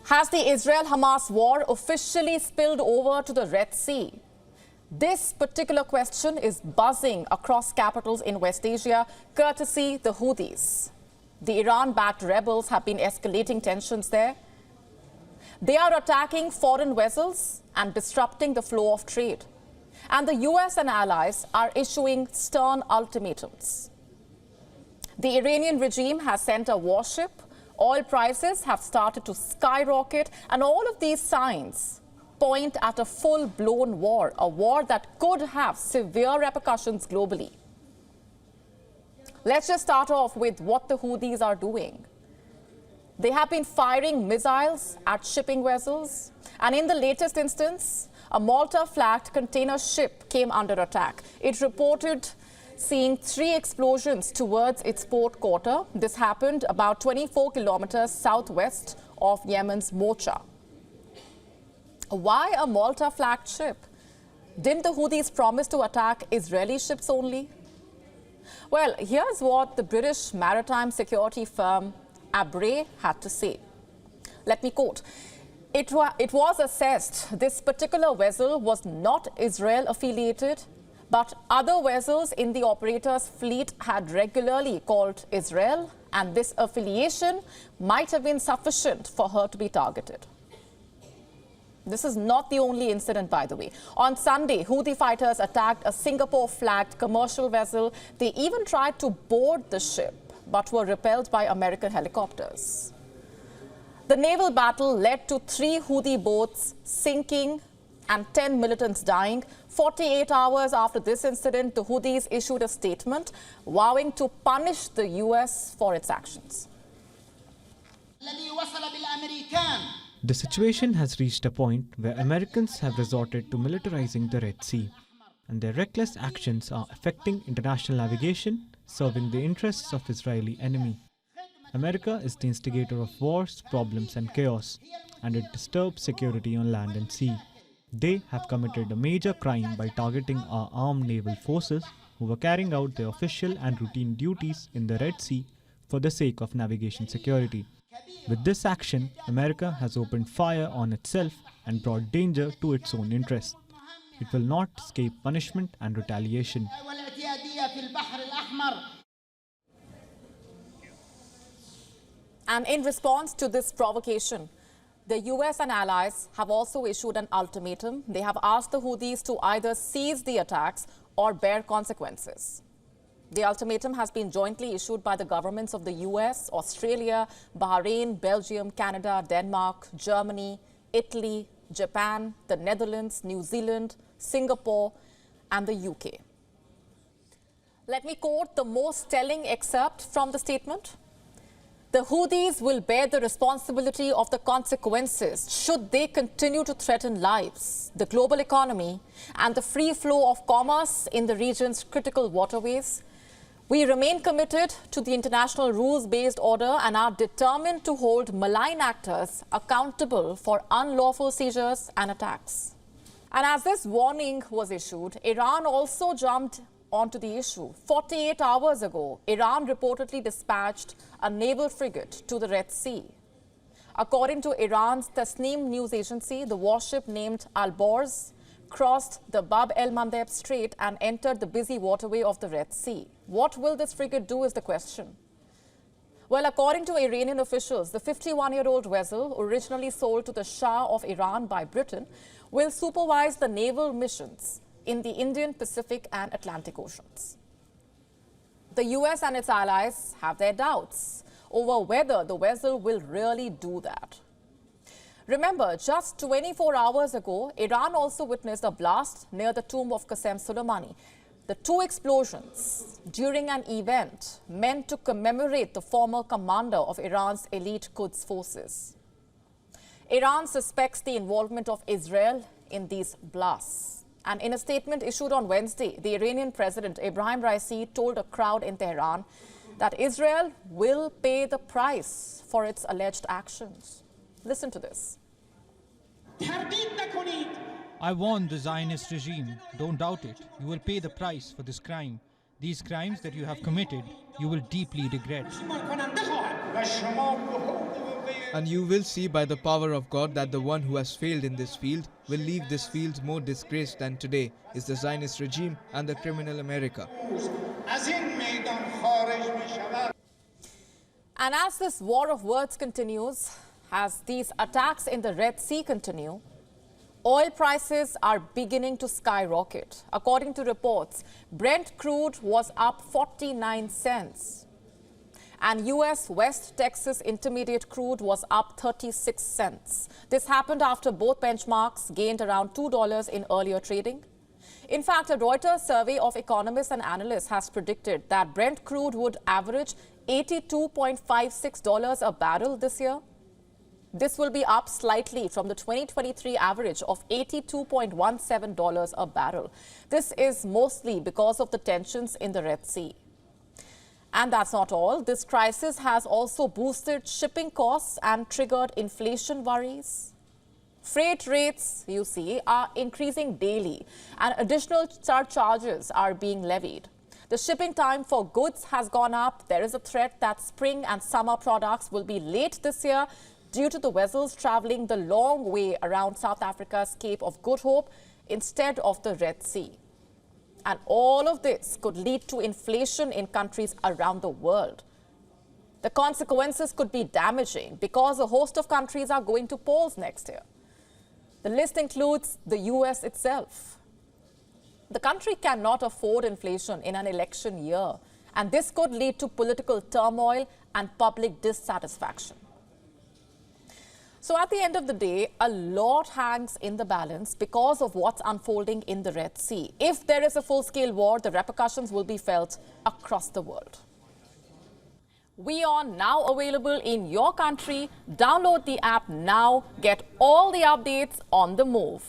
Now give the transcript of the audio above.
Has the Israel-Hamas war officially spilled over to the Red Sea? This particular question is buzzing across capitals in West Asia, courtesy the Houthis. The Iran-backed rebels have been escalating tensions there. They are attacking foreign vessels and disrupting the flow of trade. And the US and allies are issuing stern ultimatums. The Iranian regime has sent a warship. Oil prices have started to skyrocket, and all of these signs point at a full-blown war, a war that could have severe repercussions globally. Let's just start off with what the Houthis are doing. They have been firing missiles at shipping vessels, and in the latest instance, a Malta-flagged container ship came under attack. It reported seeing 3 explosions towards its port quarter. This happened about 24 kilometers southwest of Yemen's Mocha. Why a Malta-flagged ship? Didn't the Houthis promise to attack Israeli ships only? Well, here's what the British maritime security firm Abre had to say. Let me quote. It was assessed this particular vessel was not Israel-affiliated, but other vessels in the operator's fleet had regularly called Israel, and this affiliation might have been sufficient for her to be targeted. This is not the only incident, by the way. On Sunday, Houthi fighters attacked a Singapore-flagged commercial vessel. They even tried to board the ship, but were repelled by American helicopters. The naval battle led to 3 Houthi boats sinking and 10 militants dying. 48 hours after this incident, the Houthis issued a statement vowing to punish the US for its actions. The situation has reached a point where Americans have resorted to militarizing the Red Sea, and their reckless actions are affecting international navigation, serving the interests of Israeli enemy. America is the instigator of wars, problems and chaos, and it disturbs security on land and sea. They have committed a major crime by targeting our armed naval forces who were carrying out their official and routine duties in the Red Sea for the sake of navigation security. With this action, America has opened fire on itself and brought danger to its own interests. It will not escape punishment and retaliation. And in response to this provocation, the US and allies have also issued an ultimatum. They have asked the Houthis to either cease the attacks or bear consequences. The ultimatum has been jointly issued by the governments of the US, Australia, Bahrain, Belgium, Canada, Denmark, Germany, Italy, Japan, the Netherlands, New Zealand, Singapore, and the UK. Let me quote the most telling excerpt from the statement. The Houthis will bear the responsibility of the consequences should they continue to threaten lives, the global economy, and the free flow of commerce in the region's critical waterways. We remain committed to the international rules-based order and are determined to hold malign actors accountable for unlawful seizures and attacks. And as this warning was issued, Iran also jumped onto the issue. 48 hours ago, Iran reportedly dispatched a naval frigate to the Red Sea. According to Iran's Tasnim news agency, the warship named Al-Borz crossed the Bab el-Mandeb Strait and entered the busy waterway of the Red Sea. What will this frigate do is the question. Well, according to Iranian officials, the 51-year-old vessel, originally sold to the Shah of Iran by Britain, will supervise the naval missions in the Indian, Pacific and Atlantic Oceans. The US and its allies have their doubts over whether the vessel will really do that. Remember, just 24 hours ago, Iran also witnessed a blast near the tomb of Qasem Soleimani. The 2 explosions during an event meant to commemorate the former commander of Iran's elite Quds forces. Iran suspects the involvement of Israel in these blasts. And in a statement issued on Wednesday, the Iranian president Ebrahim Raisi told a crowd in Tehran that Israel will pay the price for its alleged actions. Listen to this. I warn the Zionist regime, don't doubt it. You will pay the price for this crime. These crimes that you have committed, you will deeply regret. And you will see by the power of God that the one who has failed in this field will leave this field more disgraced than today is the Zionist regime and the criminal America. And as this war of words continues, as these attacks in the Red Sea continue, oil prices are beginning to skyrocket. According to reports, Brent crude was up 49 cents. And US West Texas Intermediate crude was up 36 cents. This happened after both benchmarks gained around $2 in earlier trading. In fact, a Reuters survey of economists and analysts has predicted that Brent crude would average $82.56 a barrel this year. This will be up slightly from the 2023 average of $82.17 a barrel. This is mostly because of the tensions in the Red Sea. And that's not all. This crisis has also boosted shipping costs and triggered inflation worries. Freight rates, you see, are increasing daily and additional surcharges are being levied. The shipping time for goods has gone up. There is a threat that spring and summer products will be late this year due to the vessels traveling the long way around South Africa's Cape of Good Hope instead of the Red Sea. And all of this could lead to inflation in countries around the world. The consequences could be damaging because a host of countries are going to polls next year. The list includes the US itself. The country cannot afford inflation in an election year, and this could lead to political turmoil and public dissatisfaction. So at the end of the day, a lot hangs in the balance because of what's unfolding in the Red Sea. If there is a full-scale war, the repercussions will be felt across the world. WION now available in your country. Download the app now. Get all the updates on the move.